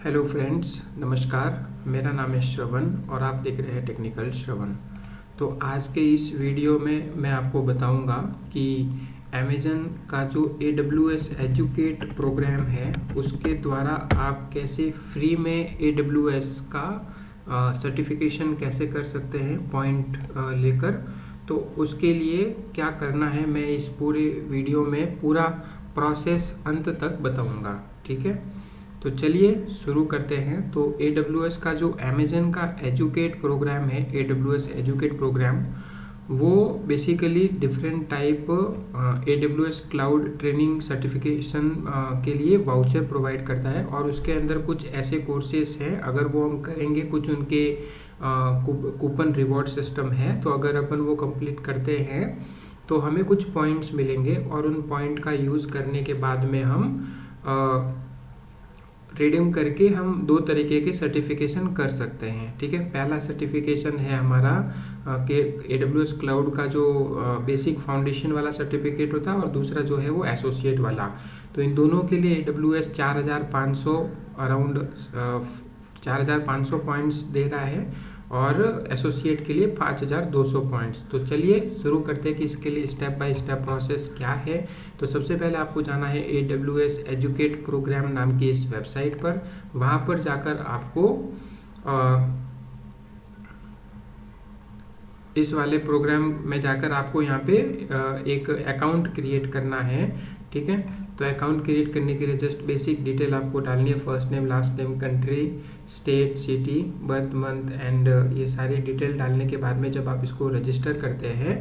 Hello friends, नमस्कार। मेरा नाम है श्रवण और आप देख रहे हैं टेक्निकल श्रवण। तो आज के इस वीडियो में मैं आपको बताऊंगा कि अमेज़न का जो AWS एजुकेट प्रोग्राम है उसके द्वारा आप कैसे फ्री में AWS का सर्टिफिकेशन कैसे कर सकते हैं पॉइंट लेकर। तो उसके लिए क्या करना है मैं इस पूरे वीडियो में पूरा प्रोसेस अंत तक बताऊंगा। ठीक है, तो चलिए शुरू करते हैं। तो AWS का जो अमेज़न का एजुकेट प्रोग्राम है, AWS एजुकेट प्रोग्राम, वो basically different type AWS cloud training certification के लिए वाउचर प्रोवाइड करता है और उसके अंदर कुछ ऐसे कोर्सेज हैं, अगर वो हम करेंगे कुछ उनके कूपन रिवॉर्ड सिस्टम है, तो अगर अपन वो कंप्लीट करते हैं तो हमें कुछ पॉइंट्स मिलेंगे और उन पॉइंट का यूज़ करने के बाद में हम रिडीम करके हम दो तरीके के सर्टिफिकेशन कर सकते हैं। ठीक है, पहला सर्टिफिकेशन है हमारा के AWS क्लाउड का जो बेसिक फाउंडेशन वाला सर्टिफिकेट होता है और दूसरा जो है वो एसोसिएट वाला। तो इन दोनों के लिए AWS 4500 अराउंड 4500 पॉइंट्स दे रहा है और एसोसिएट के लिए 5200 पॉइंट्स। तो चलिए शुरू करते हैं कि इसके लिए स्टेप बाय स्टेप प्रोसेस क्या है। तो सबसे पहले आपको जाना है AWS एजुकेट प्रोग्राम नाम की इस वेबसाइट पर। वहाँ पर जाकर आपको इस वाले प्रोग्राम में जाकर आपको यहाँ पे एक अकाउंट क्रिएट करना है। ठीक है, तो अकाउंट क्रिएट करने के लिए जस्ट बेसिक डिटेल आपको डालनी है, first name, last name, country, state, city, birth month and ये सारी डिटेल डालने के बाद में जब आप इसको रजिस्टर करते हैं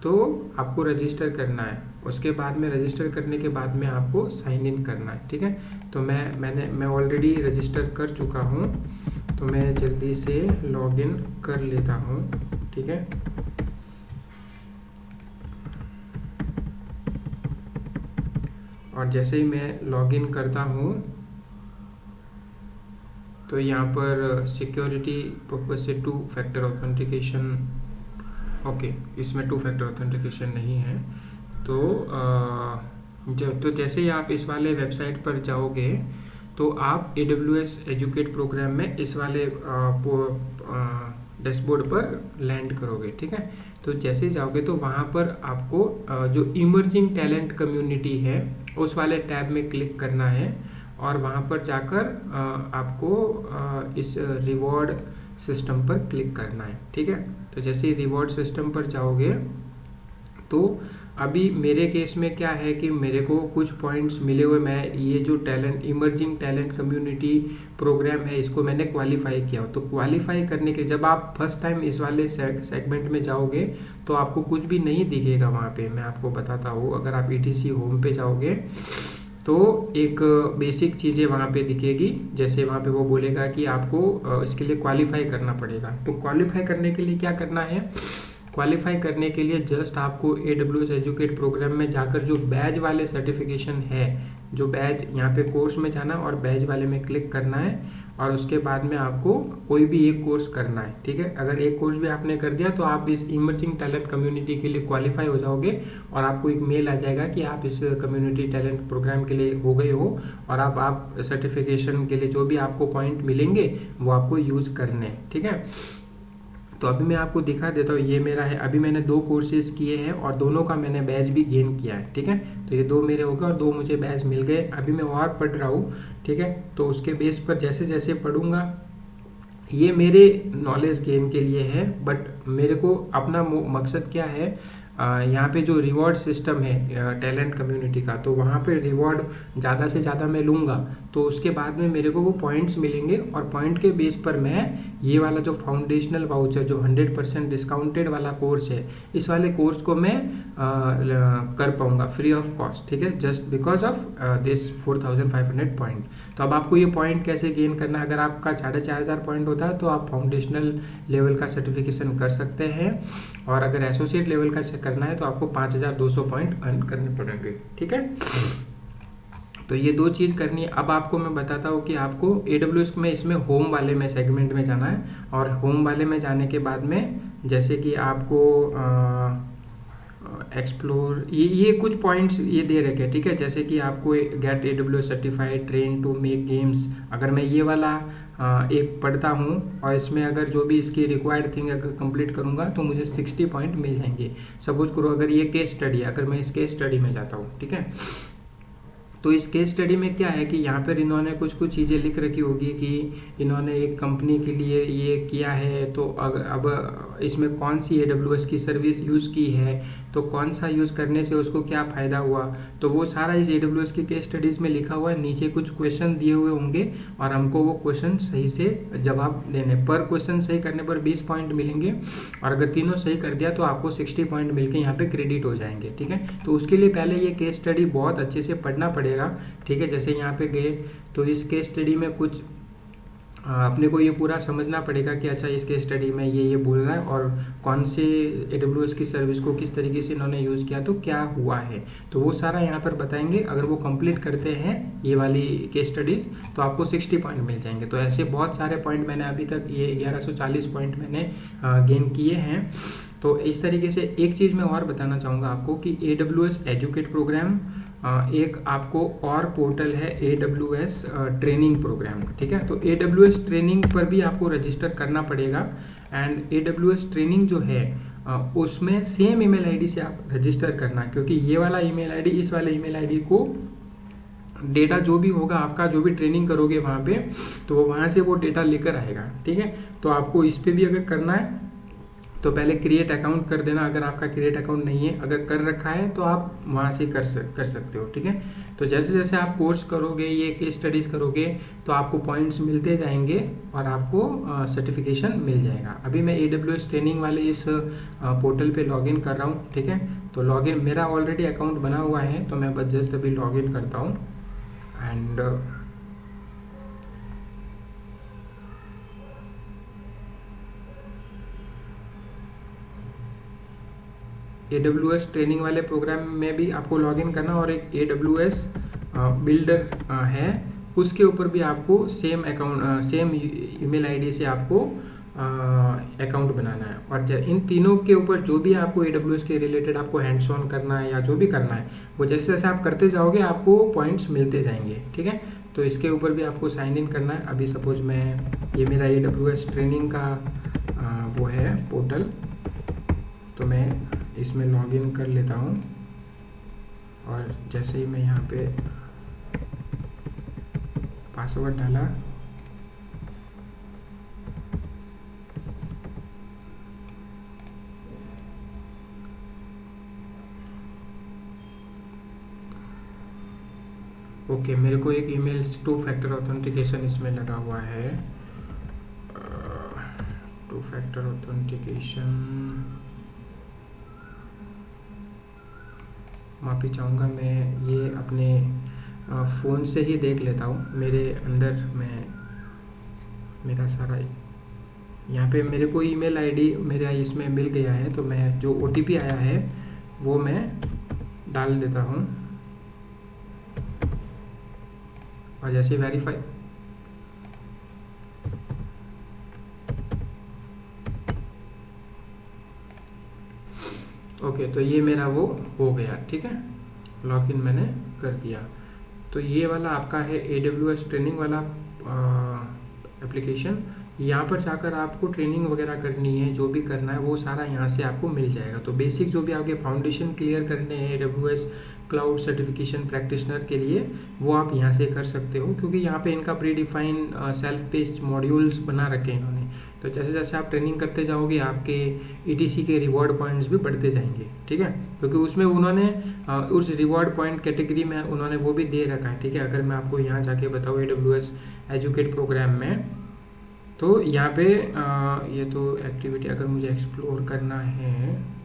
तो आपको रजिस्टर करना है। उसके बाद में रजिस्टर करने के बाद में आपको साइन इन करना है। ठीक है, तो मैं ऑलरेडी रजिस्टर कर चुका हूँ, तो मैं जल्दी से लॉगिन कर लेता हूँ। ठीक है, और जैसे ही मैं लॉगिन करता हूँ तो यहाँ पर सिक्योरिटी पर्पज से 2 फैक्टर ऑथेंटिकेशन, ओके, इसमें 2 फैक्टर ऑथेंटिकेशन नहीं है। तो जैसे ही आप इस वाले वेबसाइट पर जाओगे तो आप AWS एजुकेट प्रोग्राम में इस वाले डैशबोर्ड पर लैंड करोगे। ठीक है, तो जैसे ही जाओगे तो वहाँ पर आपको जो इमर्जिंग टैलेंट कम्युनिटी है उस वाले टैब में क्लिक करना है और वहाँ पर जाकर आपको इस रिवॉर्ड सिस्टम पर क्लिक करना है। ठीक है, तो जैसे ही रिवॉर्ड सिस्टम पर जाओगे तो अभी मेरे केस में क्या है कि मेरे को कुछ पॉइंट्स मिले हुए, मैं ये जो talent emerging talent community programme है इसको मैंने क्वालिफाई किया। तो क्वालिफाई करने के जब आप फर्स्ट टाइम इस वाले सेगमेंट में जाओगे तो आपको कुछ भी नहीं दिखेगा वहाँ पे। मैं आपको बताता हूँ, अगर आप ETC होम पे जाओगे तो एक बेसिक चीज़ें वहाँ पे दिखेगी। जैसे वहाँ पे वो बोलेगा कि आपको इसके लिए क्वालिफाई करना पड़ेगा। तो क्वालिफाई करने के लिए क्या करना है, क्वालिफाई करने के लिए जस्ट आपको AWS एजुकेट प्रोग्राम में जाकर जो बैज वाले सर्टिफिकेशन है, जो बैज यहाँ पे कोर्स में जाना और बैज वाले में क्लिक करना है और उसके बाद में आपको कोई भी एक कोर्स करना है। ठीक है, अगर एक कोर्स भी आपने कर दिया तो आप इस इमर्जिंग टैलेंट कम्युनिटी के लिए क्वालिफाई हो जाओगे और आपको एक मेल आ जाएगा कि आप इस कम्युनिटी टैलेंट प्रोग्राम के लिए हो गए हो और आप सर्टिफिकेशन के लिए जो भी आपको पॉइंट मिलेंगे वो आपको यूज़ करने हैं। ठीक है, तो अभी मैं आपको दिखा देता हूँ, ये मेरा है। अभी मैंने 2 कोर्सेज किए हैं और दोनों का मैंने बैच भी गेन किया है। ठीक है, तो ये 2 मेरे हो गए और 2 मुझे बैच मिल गए। अभी मैं और पढ़ रहा हूँ। ठीक है, तो उसके बेस पर जैसे जैसे पढ़ूंगा, ये मेरे नॉलेज गेन के लिए है, बट मेरे को अपना मकसद क्या है, यहाँ पे जो रिवॉर्ड सिस्टम है टैलेंट कम्युनिटी का, तो वहाँ पे रिवॉर्ड ज़्यादा से ज़्यादा मैं लूँगा तो उसके बाद में मेरे को वो पॉइंट्स मिलेंगे और पॉइंट के बेस पर मैं ये वाला जो फाउंडेशनल वाउचर जो 100% डिस्काउंटेड वाला कोर्स है, इस वाले कोर्स को मैं कर पाऊँगा फ्री ऑफ कॉस्ट। ठीक है, just because of this 4500 point. तो अब आपको ये पॉइंट कैसे गेन करना है, अगर आपका 4500 पॉइंट होता है तो आप फाउंडेशनल लेवल का सर्टिफिकेशन कर सकते हैं और अगर एसोसिएट लेवल का करना है तो आपको 5200 पॉइंट अर्न करने पड़ेंगे। ठीक है, तो ये 2 चीज़ करनी है। अब आपको मैं बताता हूँ कि आपको AWS में इसमें होम वाले में सेगमेंट में जाना है और होम वाले में जाने के बाद में जैसे कि आपको एक्सप्लोर, ये कुछ पॉइंट्स ये दे रखे हैं, ठीक है। जैसे कि आपको get AWS certified train to make games, अगर मैं ये वाला एक पढ़ता हूँ और इसमें अगर जो भी इसकी रिक्वायर्ड थिंग अगर कंप्लीट करूँगा तो मुझे 60 पॉइंट मिल जाएंगे। सपोज करो अगर ये केस स्टडी है, अगर मैं इस केस स्टडी में जाता हूँ, ठीक है, तो इस केस स्टडी में क्या है कि यहाँ पर इन्होंने कुछ कुछ चीज़ें लिख रखी होगी कि इन्होंने एक कंपनी के लिए ये किया है, तो अब इसमें कौन सी AWS की सर्विस यूज़ की है, तो कौन सा यूज़ करने से उसको क्या फ़ायदा हुआ, तो वो सारा इस AWS की केस स्टडीज़ में लिखा हुआ है। नीचे कुछ क्वेश्चन दिए हुए होंगे और हमको वो क्वेश्चन सही से जवाब देने, पर क्वेश्चन सही करने पर 20 पॉइंट मिलेंगे, और अगर तीनों सही कर दिया तो आपको 60 पॉइंट मिलकर यहाँ पे क्रेडिट हो जाएंगे, ठीक है। तो उसके लिए पहले ये केस स्टडी बहुत अच्छे से पढ़ना पड़ेगा, ठीक है। जैसे यहाँ पे गए तो इस केस स्टडी में कुछ अपने को ये पूरा समझना पड़ेगा कि अच्छा इस केस स्टडी में ये बोल रहा है और कौन से AWS की सर्विस को किस तरीके से इन्होंने यूज़ किया तो क्या हुआ है, तो वो सारा यहाँ पर बताएंगे। अगर वो कंप्लीट करते हैं ये वाली केस स्टडीज़ तो आपको 60 पॉइंट मिल जाएंगे। तो ऐसे बहुत सारे पॉइंट मैंने अभी तक ये 1140 पॉइंट मैंने गेन किए हैं। तो इस तरीके से एक चीज़ मैं और बताना चाहूँगा आपको कि AWS एजुकेट प्रोग्राम, एक आपको और पोर्टल है AWS ट्रेनिंग प्रोग्राम, ठीक है। तो AWS ट्रेनिंग पर भी आपको रजिस्टर करना पड़ेगा, एंड AWS ट्रेनिंग जो है उसमें सेम ईमेल आईडी से आप रजिस्टर करना, क्योंकि ये वाला ईमेल आईडी इस वाले ईमेल आईडी को डेटा जो भी होगा आपका, जो भी ट्रेनिंग करोगे वहाँ पे, तो वो वहाँ से वो डेटा लेकर आएगा, ठीक है। तो आपको इस पर भी अगर करना है तो पहले क्रिएट अकाउंट कर देना, अगर आपका क्रिएट अकाउंट नहीं है, अगर कर रखा है तो आप वहाँ से कर सकते हो, ठीक है। तो जैसे जैसे आप कोर्स करोगे, ये केस स्टडीज़ करोगे, तो आपको पॉइंट्स मिलते जाएंगे और आपको सर्टिफिकेशन मिल जाएगा। अभी मैं AWS ट्रेनिंग वाले इस पोर्टल पे लॉगिन कर रहा हूँ, ठीक है। तो लॉगिन मेरा ऑलरेडी अकाउंट बना हुआ है, तो मैं बस जस्ट अभी लॉगिन करता हूँ एंड AWS ट्रेनिंग वाले प्रोग्राम में भी आपको लॉगिन करना, और एक AWS बिल्डर है उसके ऊपर भी आपको same account, same email ID से आपको अकाउंट बनाना है। और इन तीनों के ऊपर जो भी आपको AWS के रिलेटेड आपको हैंड्स ऑन करना है या जो भी करना है, वो जैसे जैसे आप करते जाओगे आपको पॉइंट्स मिलते जाएंगे, ठीक है। तो इसके ऊपर भी आपको साइन इन करना है। अभी सपोज मैं, ये मेरा AWS ट्रेनिंग का वो है पोर्टल, तो मैं इसमें लॉगिन कर लेता हूँ, और जैसे ही मैं यहाँ पे पासवर्ड डाला, ओके, मेरे को एक ईमेल 2 फैक्टर ऑथेंटिकेशन इसमें लगा हुआ है। 2 फैक्टर ऑथेंटिकेशन माफ़ी चाहूँगा, मैं ये अपने फ़ोन से ही देख लेता हूँ। मेरे अंदर में मेरा सारा यहाँ पे मेरे को ईमेल आईडी मेरा इसमें मिल गया है, तो मैं जो OTP आया है वो मैं डाल देता हूँ, और जैसे वेरीफाई, ओके, तो ये मेरा वो हो गया, ठीक है, लॉगिन मैंने कर दिया। तो ये वाला आपका है AWS ट्रेनिंग वाला एप्लीकेशन। यहाँ पर जाकर आपको ट्रेनिंग वगैरह करनी है, जो भी करना है वो सारा यहाँ से आपको मिल जाएगा। तो बेसिक जो भी आपके फाउंडेशन क्लियर करने हैं AWS क्लाउड सर्टिफिकेशन प्रैक्टिशनर के लिए, वो आप यहाँ से कर सकते हो, क्योंकि यहाँ पे इनका pre define self paced modules बना रखे हैं इन्होंने। तो जैसे जैसे आप ट्रेनिंग करते जाओगे आपके ETC के रिवॉर्ड पॉइंट्स भी बढ़ते जाएंगे, ठीक है, क्योंकि उसमें उन्होंने उस रिवॉर्ड पॉइंट कैटेगरी में उन्होंने वो भी दे रखा है, ठीक है। अगर मैं आपको यहाँ जाके बताऊँ AWS एजुकेट प्रोग्राम में, तो यहाँ पे ये तो एक्टिविटी अगर मुझे एक्सप्लोर करना है,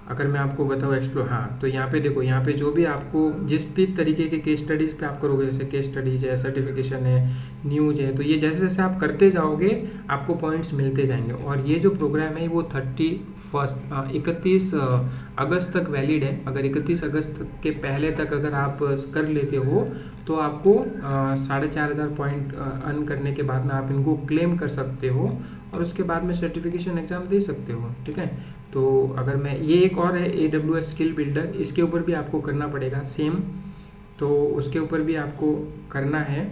अगर मैं आपको बताऊँ एक्सप्लोर, हाँ, तो यहाँ पे देखो, यहाँ पे जो भी आपको जिस भी तरीके के केस स्टडीज़ पे आप करोगे, जैसे केस स्टडीज है, सर्टिफिकेशन है, न्यूज है, तो ये जैसे जैसे आप करते जाओगे आपको पॉइंट्स मिलते जाएंगे। और ये जो प्रोग्राम है वो 31 अगस्त तक वैलिड है। अगर 31 अगस्त के पहले तक अगर आप कर लेते हो तो आपको 4500 पॉइंट अर्न करने के बाद में आप इनको क्लेम कर सकते हो, और उसके बाद में सर्टिफिकेशन एग्ज़ाम दे सकते हो, ठीक है। तो अगर मैं ये एक और है AWS स्किल बिल्डर, इसके ऊपर भी आपको करना पड़ेगा सेम, तो उसके ऊपर भी आपको करना है।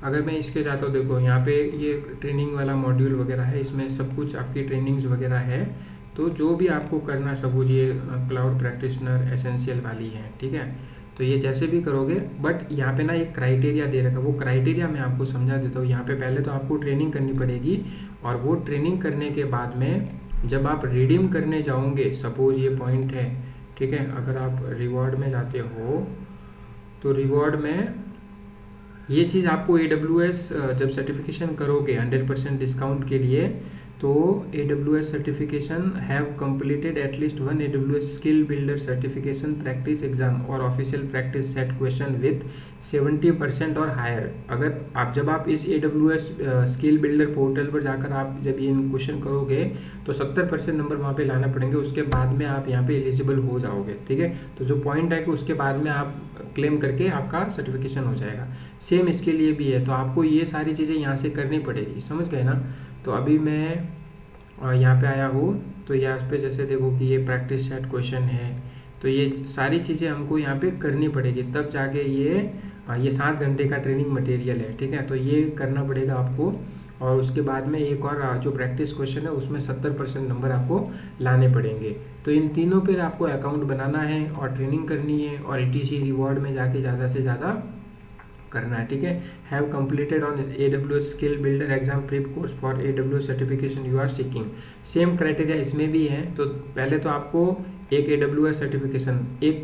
अगर मैं इसके जाता हूँ, देखो यहाँ पे ये ट्रेनिंग वाला मॉड्यूल वगैरह है, इसमें सब कुछ आपकी ट्रेनिंग्स वगैरह है। तो जो भी आपको करना, सपोज ये क्लाउड प्रैक्टिशनर एसेंशियल वाली है, ठीक है। तो ये जैसे भी करोगे, बट यहाँ पे ना एक क्राइटेरिया दे रखा है, वो क्राइटेरिया मैं आपको समझा देता हूँ। यहाँ पे पहले तो आपको ट्रेनिंग करनी पड़ेगी, और वो ट्रेनिंग करने के बाद में जब आप रिडीम करने जाओगे, सपोज ये पॉइंट है, ठीक है। अगर आप रिवॉर्ड में जाते हो तो रिवॉर्ड में ये चीज़ आपको AWS जब सर्टिफिकेशन करोगे 100% डिस्काउंट के लिए, तो AWS certification have completed at least 1 AWS skill builder certification practice exam और official practice set question with 70% और हायर। अगर जब आप इस AWS स्किल बिल्डर पोर्टल पर जाकर आप जब ये क्वेश्चन करोगे तो 70% नंबर वहाँ पे लाना पड़ेंगे, उसके बाद में आप यहाँ पे एलिजिबल हो जाओगे, ठीक है। तो जो पॉइंट है कि उसके बाद में आप क्लेम करके आपका सर्टिफिकेशन हो जाएगा। सेम इसके लिए भी है, तो आपको ये सारी चीज़ें यहाँ से करनी पड़ेगी, समझ गए ना। तो अभी मैं यहाँ पे आया हूँ, तो यहाँ पे जैसे देखो कि ये प्रैक्टिस सेट क्वेश्चन है, तो ये सारी चीज़ें हमको यहाँ पे करनी पड़ेगी, तब जाके ये 7 घंटे का ट्रेनिंग मटेरियल है, ठीक है। तो ये करना पड़ेगा आपको, और उसके बाद में एक और जो प्रैक्टिस क्वेश्चन है उसमें 70% नंबर आपको लाने पड़ेंगे। तो इन तीनों पे आपको अकाउंट बनाना है और ट्रेनिंग करनी है, और ETC रिवॉर्ड में जाके ज़्यादा से ज़्यादा करना है, ठीक है। Have completed on AWS skill builder exam prep course for AWS certification you are seeking. Same criteria इसमें भी है। तो पहले तो आपको एक AWS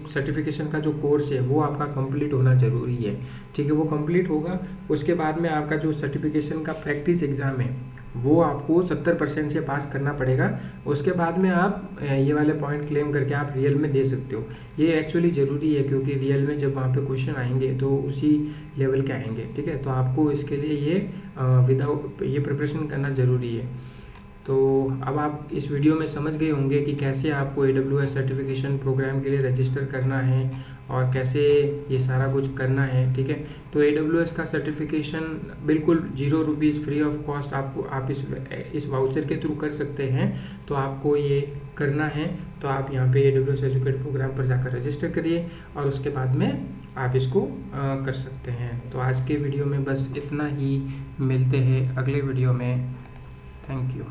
सर्टिफिकेशन का जो कोर्स है वो आपका कंप्लीट होना जरूरी है, ठीक है। वो कंप्लीट होगा, उसके बाद में आपका जो सर्टिफिकेशन का प्रैक्टिस एग्जाम है वो आपको 70% से पास करना पड़ेगा। उसके बाद में आप ये वाले पॉइंट क्लेम करके आप रियल में दे सकते हो। ये एक्चुअली ज़रूरी है, क्योंकि रियल में जब वहाँ पे क्वेश्चन आएंगे तो उसी लेवल के आएंगे, ठीक है। तो आपको इसके लिए ये विदाउट ये प्रिपरेशन करना ज़रूरी है। तो अब आप इस वीडियो में समझ गए होंगे कि कैसे आपको AWS सर्टिफिकेशन प्रोग्राम के लिए रजिस्टर करना है और कैसे ये सारा कुछ करना है, ठीक है। तो AWS का सर्टिफिकेशन बिल्कुल 0 रुपीज़ फ्री ऑफ कॉस्ट आपको आप इस वाउचर के थ्रू कर सकते हैं। तो आपको ये करना है, तो आप यहाँ पे AWS एजुकेट प्रोग्राम पर जाकर रजिस्टर करिए, और उसके बाद में आप इसको कर सकते हैं। तो आज के वीडियो में बस इतना ही, मिलते हैं अगले वीडियो में। Thank you.